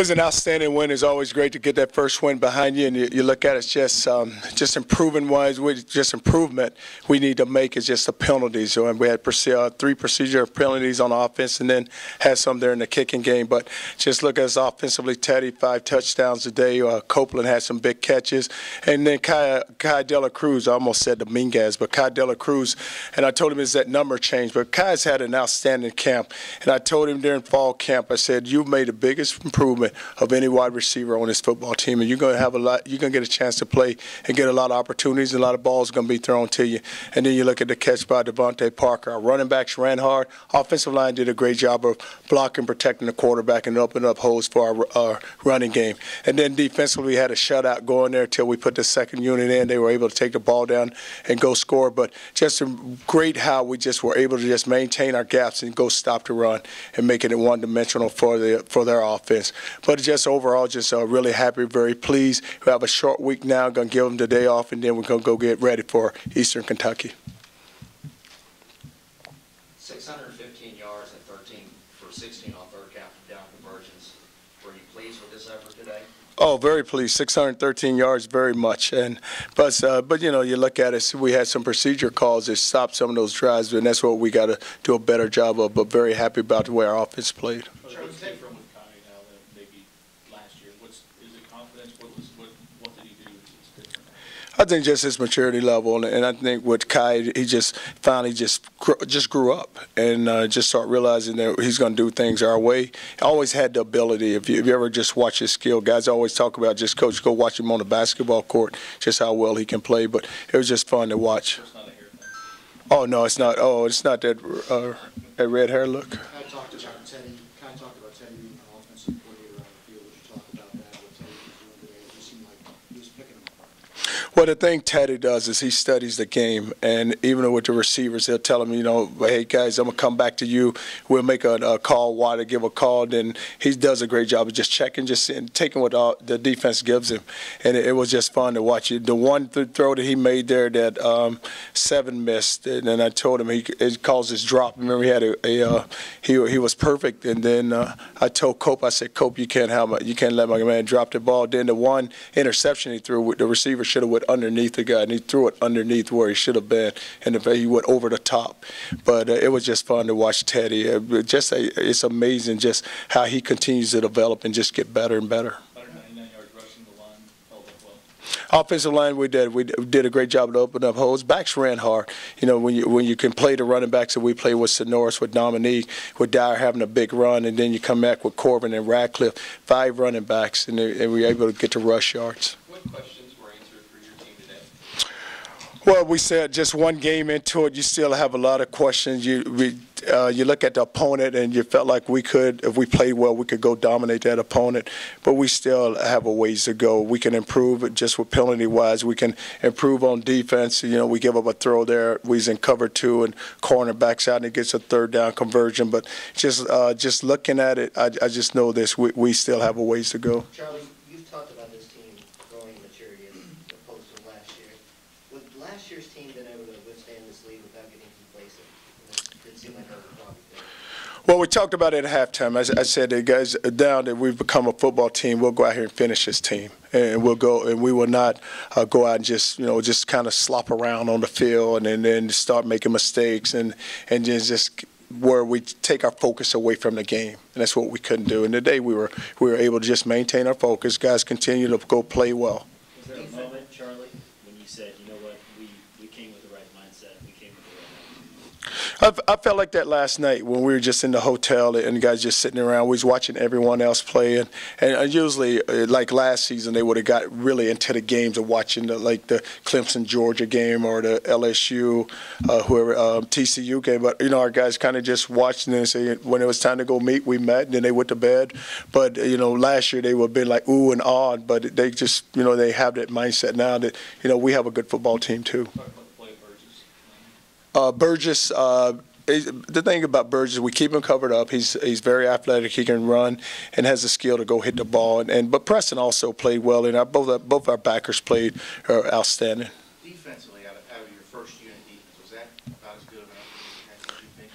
was an outstanding win. It's always great to get that first win behind you, and you look at it, it's just improvement-wise, just improvement we need to make is just the penalties. So we had 3 procedural penalties on offense and then had some there in the kicking game. But just look at us offensively. Teddy, 5 touchdowns today. Copeland had some big catches. And then Kai Dela Cruz, I almost said Dominguez, but Kai Dela Cruz, and I told him is that number change. But Kai's had an outstanding camp. And I told him during fall camp, I said, you've made the biggest improvement of any wide receiver on this football team. And you're going to have you're going to get a chance to play and get a lot of opportunities, and a lot of balls going to be thrown to you. And then you look at the catch by Devontae Parker. Our running backs ran hard. Offensive line did a great job of blocking, protecting the quarterback, and opening up holes for our running game. And then defensively, we had a shutout going there until we put the second unit in. They were able to take the ball down and go score. But just great how we just were able to just maintain our gaps and go stop the run and making it one-dimensional for their offense. But just overall, just really happy, very pleased. We have a short week now. Going to give them the day off, and then we're going to go get ready for Eastern Kentucky. 615 yards and 13 for 16 on third down conversions. Were you pleased with this effort today? Oh, very pleased. 613 yards, very much. But you know, you look at it, we had some procedure calls that stopped some of those drives, and that's what we got to do a better job of. But very happy about the way our offense played. What's different with Kai now than maybe last year? Is it confidence? What did he do that's different? I think just his maturity level, and I think with Kai, he just finally just grew up and just started realizing that he's going to do things our way. He always had the ability. If you ever just watch his skill, guys always talk about just coach, go watch him on the basketball court, just how well he can play. But it was just fun to watch. So it's not a hair thing. Oh no, it's not. Oh, it's not that red hair look. Kai talked about Teddy being an offensive coordinator on the field. Would you talk about that? What Teddy was doing today? It just seemed like he was picking them apart. Well, the thing Teddy does is he studies the game, and even with the receivers, he'll tell them, you know, hey, guys, I'm going to come back to you. We'll make a call, why to give a call. Then he does a great job of just checking, just taking what the defense gives him. And it was just fun to watch it. The one throw that he made there that 7 missed, and then I told him it calls his drop. Remember, he had he was perfect. And then I told Cope, I said, Cope, you can't let my man drop the ball. Then the one interception he threw, the receiver should have went underneath the guy, and he threw it underneath where he should have been, and he went over the top. But it was just fun to watch Teddy. It's amazing just how he continues to develop and just get better and better. 199 yards rushing, the line held up well. Offensive line, we did a great job of opening up holes. Backs ran hard. You know, when you can play the running backs that we play with Sonoris, with Dominique, with Dyer having a big run, and then you come back with Corbin and Radcliffe, 5 running backs, and we were able to get to rush yards. What questions were answered for your team today? Well, we said just one game into it, you still have a lot of questions. You look at the opponent, and you felt like we could, if we played well, we could go dominate that opponent. But we still have a ways to go. We can improve just with penalty-wise. We can improve on defense. You know, we give up a throw there. We's in cover 2 and corner backs out, and it gets a third down conversion. But just looking at it, I just know this. We still have a ways to go. Charlie, you've talked about this team growing maturity as opposed to last year. Would last year's team been able to withstand this lead without getting complacent? It did seem like that was a problem there. Well, we talked about it at halftime. I said, that guys, down that we've become a football team, we'll go out here and finish this team, and we'll go, and we will not go out and just kind of slop around on the field and then start making mistakes and just where we take our focus away from the game, and that's what we couldn't do. And today we were able to just maintain our focus. Guys continue to go play well. Was there a moment, Charlie, when you said, you know what, we came with the right mindset, we came with the right attitude? I felt like that last night when we were just in the hotel and the guys just sitting around. We was watching everyone else play, and usually, like last season, they would have got really into the games of watching the Clemson Georgia game or the LSU TCU game. But our guys kind of just watched and then say when it was time to go meet, we met, and then they went to bed. But last year they would have been like ooh and ah, but they just they have that mindset now that we have a good football team too. Burgess, the thing about Burgess, we keep him covered up. He's very athletic. He can run and has the skill to go hit the ball. But Preston also played well, and both our backers played outstanding. Defensively, out of your first unit defense, was that about as good of an effort as you think?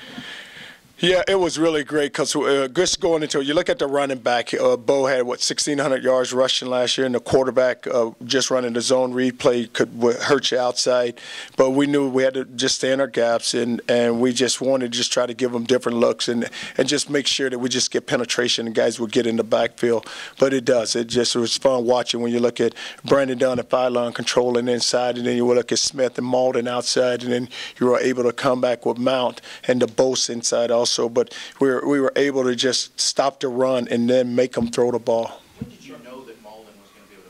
Yeah, it was really great because just going into it, you look at the running back. Bo had, 1,600 yards rushing last year, and the quarterback just running the zone read play would hurt you outside. But we knew we had to just stay in our gaps, and we just wanted to just try to give them different looks and just make sure that we just get penetration and guys would get in the backfield. But it does. It was fun watching when you look at Brandon Dunn and Phylon controlling inside, and then you will look at Smith and Malden outside, and then you were able to come back with Mount and the Bose inside also. But we were able to just stop the run and then make them throw the ball. When did you know that Malden was going to be able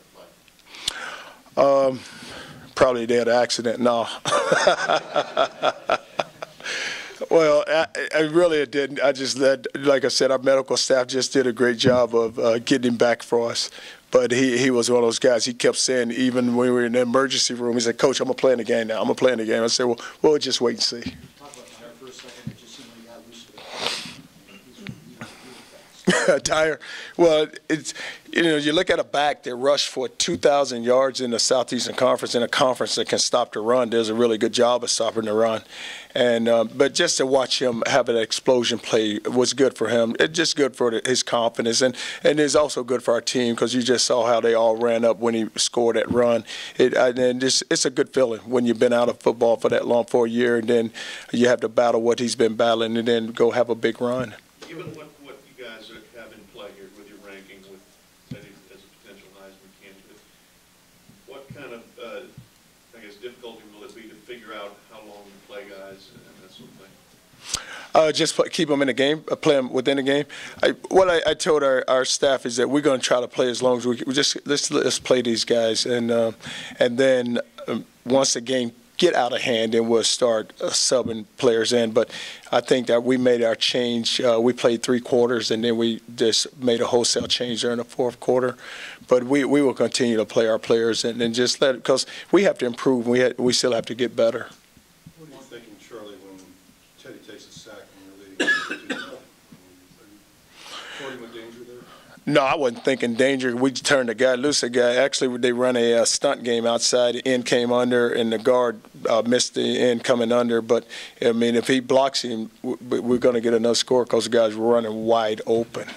to play? Probably they had an accident. No. Well, I really didn't. I just like I said, our medical staff just did a great job of getting him back for us. But he was one of those guys. He kept saying, even when we were in the emergency room, he said, "Coach, I'm going to play in the game now. I'm going to play in the game." I said, well, we'll just wait and see. Talk about Tyre for a second. It just seemed like he got loose with it. Tyre, well, it's, you look at a back that rushed for 2,000 yards in the Southeastern Conference, in a conference that can stop the run. Does a really good job of stopping the run. And but just to watch him have an explosion play was good for him. It's just good for his confidence, and it's also good for our team because you just saw how they all ran up when he scored that run. It's a good feeling when you've been out of football for that long, for a year, and then you have to battle what he's been battling, and then go have a big run. Given what you guys have in play here with your rankings, with Teddy as a potential Heisman candidate, what kind of, I guess, difficulty will it be to figure out how long you play guys and that sort of thing? Just keep them in the game, play them within the game. What I told our staff is that we're going to try to play as long as we just let's play these guys, and then once the game get out of hand, and we'll start subbing players in. But I think that we made our change. We played 3 quarters, and then we just made a wholesale change during the 4th quarter. But we will continue to play our players and just let it, because we have to improve. We still have to get better. What are you thinking, Charlie, when Teddy takes a sack and you're leading 2-0? Are you courting with danger there? No, I wasn't thinking danger. We turned the guy loose. Actually, they run a stunt game outside. The end came under, and the guard missed the end coming under. But, I mean, if he blocks him, we're going to get another score because the guys were running wide open.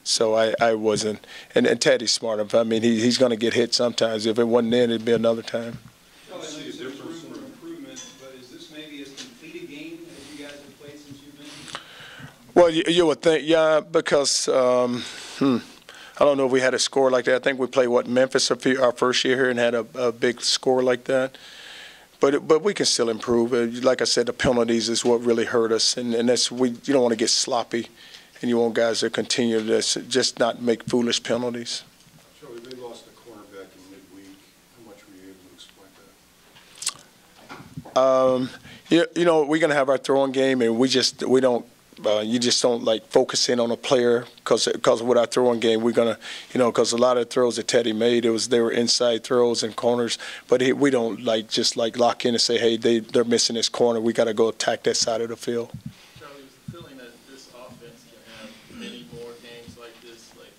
So I wasn't. And Teddy's smart. I mean, he's going to get hit sometimes. If it wasn't then, it'd be another time. Well, I know there's room for improvement, but is this maybe as complete a game as you guys have played since you've been? Well, you would think, yeah, because I don't know if we had a score like that. I think we played, Memphis our first year here and had a big score like that. But we can still improve. Like I said, the penalties is what really hurt us, and that's you don't want to get sloppy, and you want guys to continue to just not make foolish penalties. Charlie, they lost a cornerback in midweek. How much were you able to exploit that? We're going to have our throwing game, and we don't. You just don't focus in on a player because with our throwing game, we're gonna, because a lot of the throws that Teddy made, they were inside throws and corners. But we don't just lock in and say, hey, they're missing this corner. We got to go attack that side of the field. Charlie, was the feeling that this offense can have many more games like this, like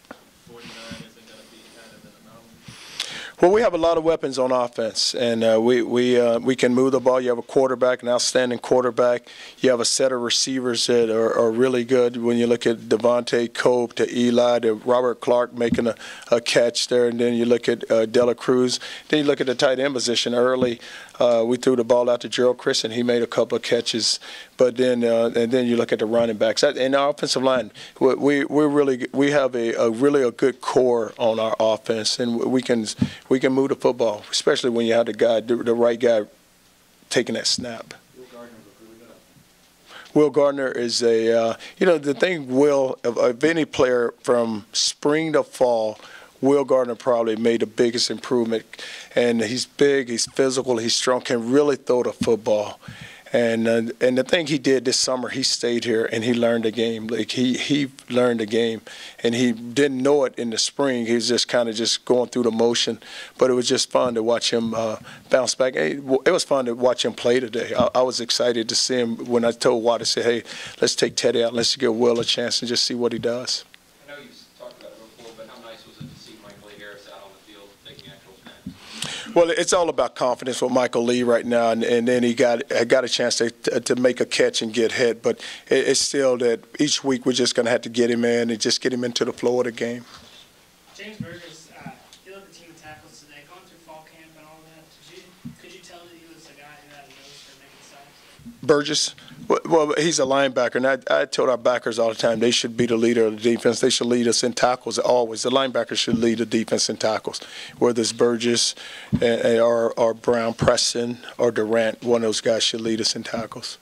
49 isn't going to be kind of an anomaly? Well, we have a lot of weapons on offense, and we can move the ball. You have a quarterback, an outstanding quarterback. You have a set of receivers that are really good. When you look at Devontae, Cope, to Eli, to Robert Clark making a catch there, and then you look at Dela Cruz. Then you look at the tight end position early. We threw the ball out to Gerald Chris, and he made a couple of catches. But then and then you look at the running backs. In our offensive line, we have a really good core on our offense, and we can move the football, especially when you have the right guy taking that snap. Will Gardner is the thing, of any player from spring to fall, Will Gardner probably made the biggest improvement. And he's big, he's physical, he's strong, can really throw the football. And the thing he did this summer, he stayed here and he learned the game. He learned the game, and he didn't know it in the spring. He was just kind of going through the motion. But it was just fun to watch him bounce back. It was fun to watch him play today. I was excited to see him when I told Watt to say, hey, let's take Teddy out, let's give Will a chance and just see what he does. I know you've talked about it before, but how nice was it to see Michael Harris out on the field taking actual snaps? Well, it's all about confidence with Michael Lee right now, and then he got a chance to make a catch and get hit. But it's still that each week we're just going to have to get him in and just get him into the flow of the game. James Burgess, he led the team in tackles today. Going through fall camp and all that, could you tell that he was a guy who had a nose for making sacks? Burgess? Well, he's a linebacker, and I told our backers all the time they should be the leader of the defense. They should lead us in tackles always. The linebacker should lead the defense in tackles, whether it's Burgess or Brown, Preston, or Durant. One of those guys should lead us in tackles.